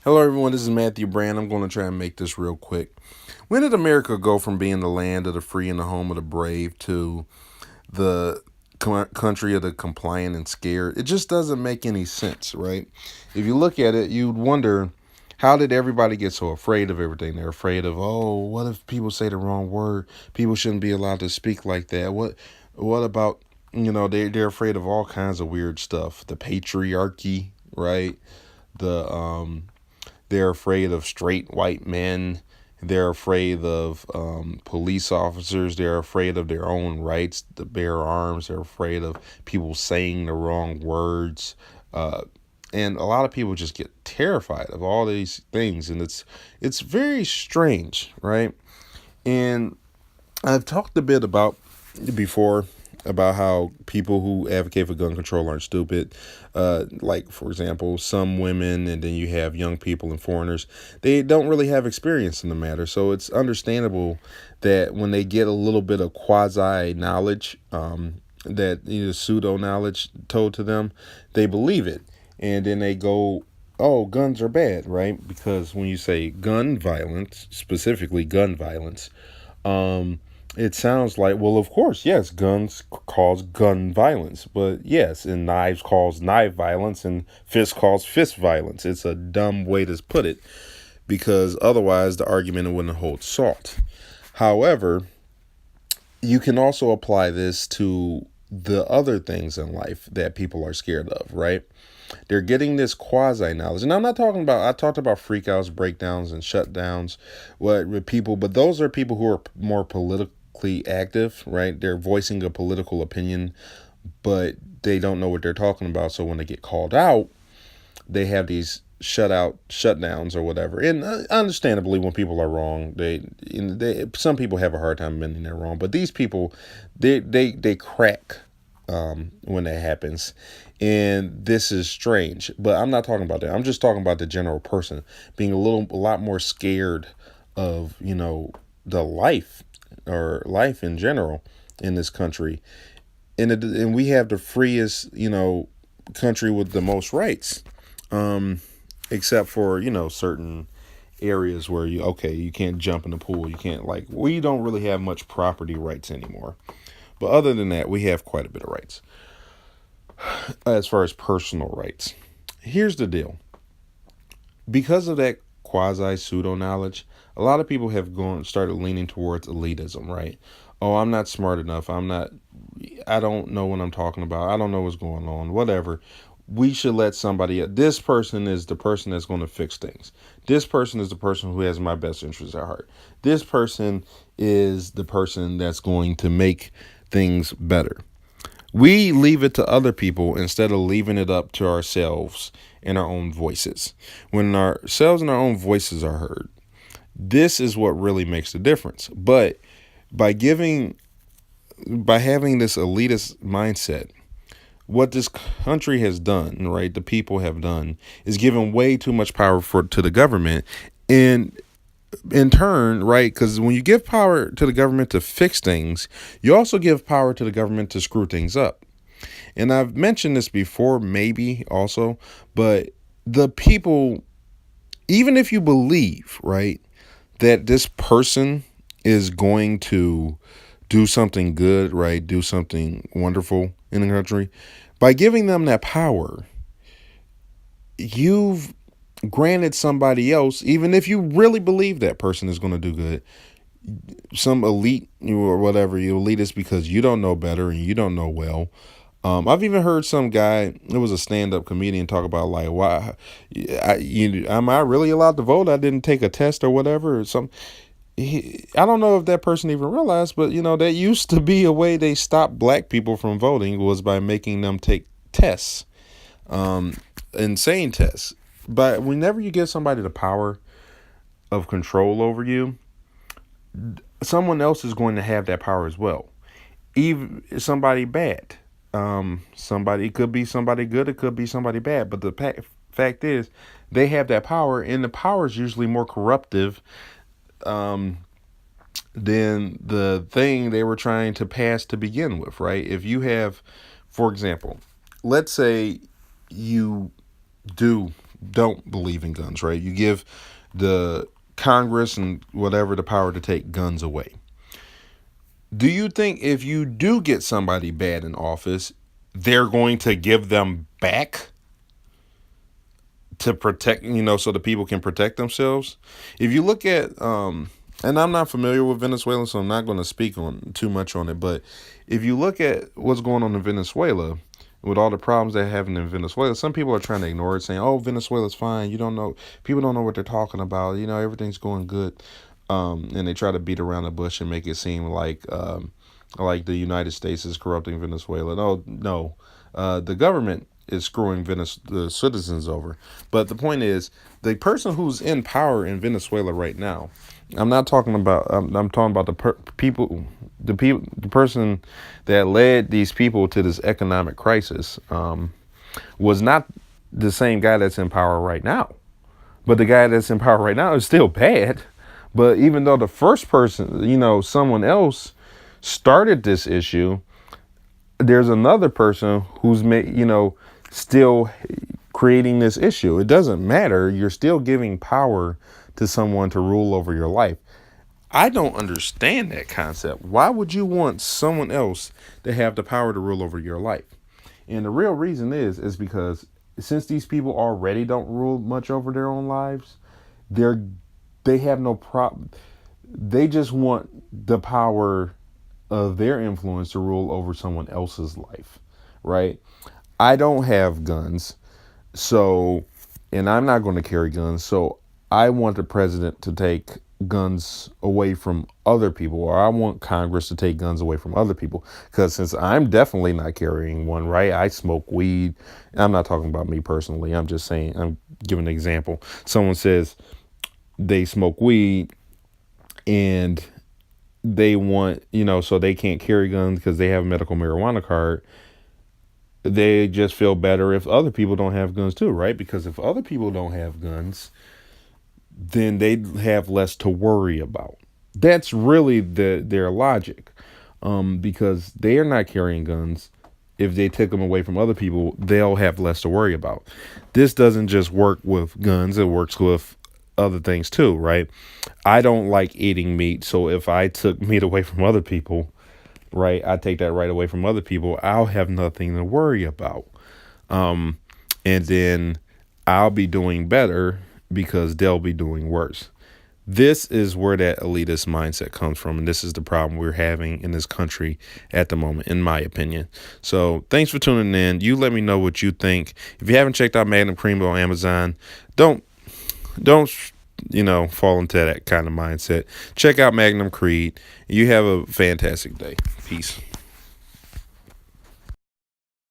Hello, everyone. This is Matthew Brand. I'm going to try and make this real quick. When did America go from being the land of the free and the home of the brave to the country of the compliant and scared? It just doesn't make any sense, right? If you look at it, you'd wonder, how did everybody get so afraid of everything? They're afraid of, oh, what if people say the wrong word? People shouldn't be allowed to speak like that. What about, they're afraid of all kinds of weird stuff. The patriarchy, right? The They're afraid of straight white men. They're afraid of police officers. They're afraid of their own rights to bear arms. They're afraid of people saying the wrong words. And a lot of people just get terrified of all these things, and it's very strange, right? And I've talked a bit about before about how people who advocate for gun control aren't stupid. Like, for example, some women, and then you have young people and foreigners, they don't really have experience in the matter. So it's understandable that when they get a little bit of quasi knowledge, that pseudo knowledge told to them, they believe it. And then they go, oh, guns are bad, right? Because when you say gun violence, specifically gun violence, it sounds like, well, of course, yes, guns cause gun violence, but yes, and knives cause knife violence, and fist cause fist violence. It's a dumb way to put it, because otherwise the argument wouldn't hold salt. However, you can also apply this to the other things in life that people are scared of, right? They're getting this quasi knowledge. And I'm not talking about, I talked about freakouts, breakdowns, and shutdowns with people, but those are people who are more politically active, right? They're voicing a political opinion, but they don't know what they're talking about. So when they get called out, they have these shutdowns or whatever. And understandably, when people are wrong, some people have a hard time admitting they're wrong, but these people, they crack when that happens. And this is strange, but I'm not talking about that. I'm just talking about the general person being a lot more scared of, the life in general in this country. And we have the freest, country with the most rights, except for, certain areas where you can't jump in the pool. You can't, we don't really have much property rights anymore. But other than that, we have quite a bit of rights as far as personal rights. Here's the deal. Because of that quasi pseudo knowledge, a lot of people have started leaning towards elitism, right? Oh, I'm not smart enough. I don't know what I'm talking about. I don't know what's going on. Whatever. We should let somebody, this person is the person that's going to fix things. This person is the person who has my best interests at heart. This person is the person that's going to make things better. We leave it to other people instead of leaving it up to ourselves and our own voices. When ourselves and our own voices are heard, this is what really makes the difference. But by having this elitist mindset, what this country has done, right, the people have done, is given way too much power to the government. And in turn, right, because when you give power to the government to fix things, you also give power to the government to screw things up. And I've mentioned this before, maybe also, but the people, even if you believe, right, that this person is going to do something good, right, do something wonderful in the country, by giving them that power, you've granted somebody else, even if you really believe that person is going to do good, some elite or whatever, you elitist because you don't know better and you don't know well. I've even heard some guy, it was a stand-up comedian, talk about like, why, am I really allowed to vote? I didn't take a test or whatever, or something. I don't know if that person even realized, but that used to be a way they stopped black people from voting, was by making them take tests, insane tests. But whenever you give somebody the power of control over you, someone else is going to have that power as well. Even somebody bad, it could be somebody good, it could be somebody bad. But the fact is, they have that power, and the power is usually more corruptive than the thing they were trying to pass to begin with, right? If you have, for example, let's say you do don't believe in guns, right? You give the Congress and whatever the power to take guns away. Do you think if you do get somebody bad in office, they're going to give them back to protect, so the people can protect themselves? If you look at, and I'm not familiar with Venezuela, so I'm not going to speak on too much on it, but if you look at what's going on in Venezuela, with all the problems they're having in Venezuela, some people are trying to ignore it, saying, "Oh, Venezuela's fine. You don't know. People don't know what they're talking about. Everything's going good." And they try to beat around the bush and make it seem like the United States is corrupting Venezuela. No, no, the government is screwing the citizens over. But the point is, the person who's in power in Venezuela right now, I'm not talking about. I'm talking about the person that led these people to this economic crisis. Was not the same guy that's in power right now. But the guy that's in power right now is still bad. But even though the first person, someone else started this issue, there's another person who's still creating this issue. It doesn't matter. You're still giving power to someone to rule over your life. I don't understand that concept. Why would you want someone else to have the power to rule over your life? And the real reason is because since these people already don't rule much over their own lives, they're they have no problem. They just want the power of their influence to rule over someone else's life, right? I don't have guns, so, and I'm not going to carry guns, so I want the president to take guns away from other people, or I want Congress to take guns away from other people. Because since I'm definitely not carrying one, right? I smoke weed. I'm not talking about me personally. I'm just saying, I'm giving an example. Someone says they smoke weed and they want, so they can't carry guns because they have a medical marijuana card. They just feel better if other people don't have guns too, right? Because if other people don't have guns, then they have less to worry about. That's really their logic, because they are not carrying guns. If they take them away from other people, they'll have less to worry about. This doesn't just work with guns; it works with other things too, right? I don't like eating meat, so if I took meat away from other people, right, I take that right away from other people, I'll have nothing to worry about. And then I'll be doing better because they'll be doing worse. This is where that elitist mindset comes from, and this is the problem we're having in this country at the moment, in my opinion. So thanks for tuning in. You let me know what you think. If you haven't checked out Magnum Cream on Amazon, don't fall into that kind of mindset. Check out Magnum Creed. You have a fantastic day. Peace.